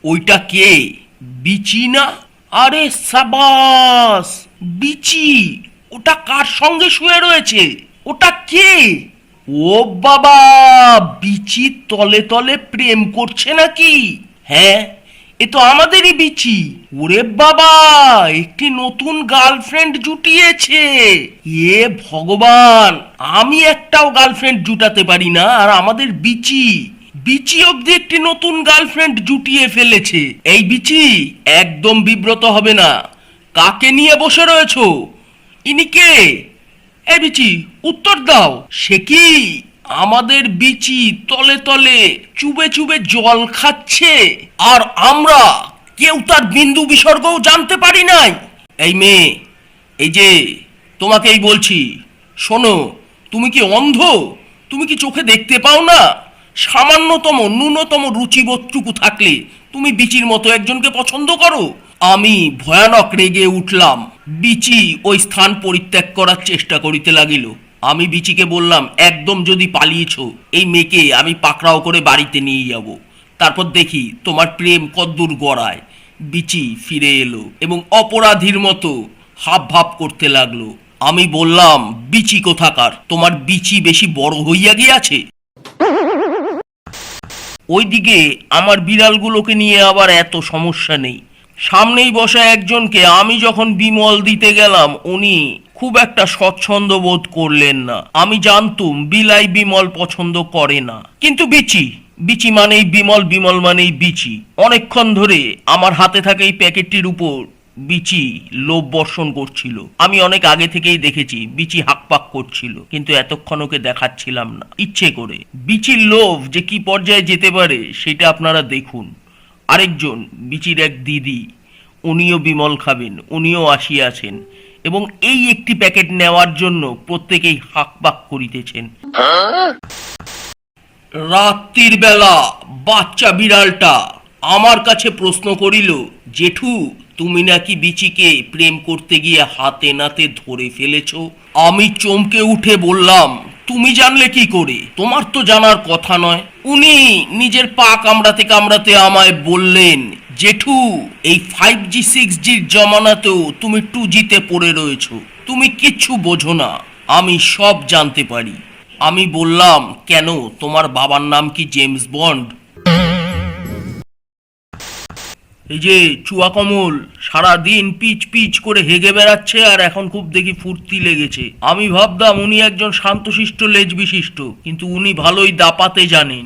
ওইটা কে? বিচি না? আরে সাবাস, বিচি। ওটা কার সঙ্গে শুয়ে রয়েছে? ওটা কে? ও বাবা, বিচি তলে তলে প্রেম করছে নাকি? হ্যাঁ, এ তো আমাদেরই বিচি। ওরে বাবা, একটি নতুন গার্লফ্রেন্ড জুটিয়েছে। এ ভগবান, আমি একটাও গার্লফ্রেন্ড জুটাতে পারি না, আর আমাদের বিচি বিচি অব্দি একটি নতুন গার্লফ্রেন্ড জুটিয়ে ফেলেছে। এই বিচি, একদম বিব্রত হবে না। কাকে নিয়ে বসে রয়েছো? ইনি কে? এ বিচি, উত্তর দাও। সে কি আমাদের বিচি তলে তলে চুবে চুবে জল খাচ্ছে, আর আমরা কেউ তার বিন্দু বিসর্গও জানতে পারি নাই? এই মেয়ে, এই যে তোমাকেই বলছি, শোনো। তুমি কি অন্ধ? তুমি কি চোখে দেখতে পাও না? সামান্যতম ন্যূনতম রুচিবোধটুকু থাকলে তুমি বিচির মতো একজনকে পছন্দ করো? আমি ভয়ানক রেগে উঠলাম। বিচি ওই স্থান পরিত্যাগ করার চেষ্টা করিতে লাগিল। আমি বিচিকে বললাম, একদম যদি পালিয়েছ, এই মেয়েকে আমি পাকড়াও করে বাড়িতে নিয়ে যাব, তারপর দেখি তোমার প্রেম কদ্দূর গড়ায়। বিচি ফিরে এলো এবং অপরাধীর মতো হাব ভাব করতে লাগলো। আমি বললাম, বিচি কোথাকার, তোমার বিচি বেশি বড় হইয়া গিয়াছে? ওইদিকে আমার বিড়ালগুলোকে নিয়ে আবার এত সমস্যা নেই। সামনেই বসা একজনকে আমি যখন বিমল দিতে গেলাম, উনি খুব একটা স্বচ্ছন্দ বোধ করলেন না। আমি জানতুম বিলাই বিমল পছন্দ করে না, কিন্তু বিচি, বিচি মানেই বিমল, বিমল মানেই বিচি। অনেকক্ষণ ধরে আমার হাতে থাকা এই প্যাকেটটির উপর বিচি লোভ বর্ষণ করছিল। আমি অনেক আগে থেকেই দেখেছি বিচি হাকপাক করছিল, কিন্তু এতক্ষণ ওকে দেখাচ্ছিলাম না ইচ্ছে করে। বিচির লোভ যে কি পর্যায়ে যেতে পারে সেটা আপনারা দেখুন। আরেকজন বিচির এক দিদি, উনিও বিমল খাবেন, উনিও আসিয়াছেন এবং এই একটি প্যাকেট নেওয়ার জন্য প্রত্যেকেই হাকপাক করিতেছেন। রাত্রির বেলা বাচ্চা বিড়ালটা আমার কাছে প্রশ্ন করিল, জেঠু, তুমি নাকি বিচিকে প্রেম করতে গিয়ে হাতে নাতে ধরে ফেলেছ? আমি চমকে উঠে বললাম, তুমি জানলে কি করে? তোমার তো জানার কথা নয়। উনি নিজের পা কামড়াতে কামড়াতে আমায় বললেন, জেঠু, এই 5G 6Gর জমানাতেও তুমি 2Gতে পড়ে রয়েছো, তুমি কিচ্ছু বোঝো না, আমি সব জানতে পারি। আমি বললাম, কেন, তোমার বাবার নাম কি জেমস বন্ড? এই যে চুয়া কমল সারাদিন পিচ পিচ করে হেগে বেড়াচ্ছে, আর এখন খুব দেখি ফুর্তি লেগেছে। আমি ভাবতাম উনি একজন শান্তশিষ্ট লেজ বিশিষ্ট, কিন্তু উনি ভালোই দাপাতে জানেন।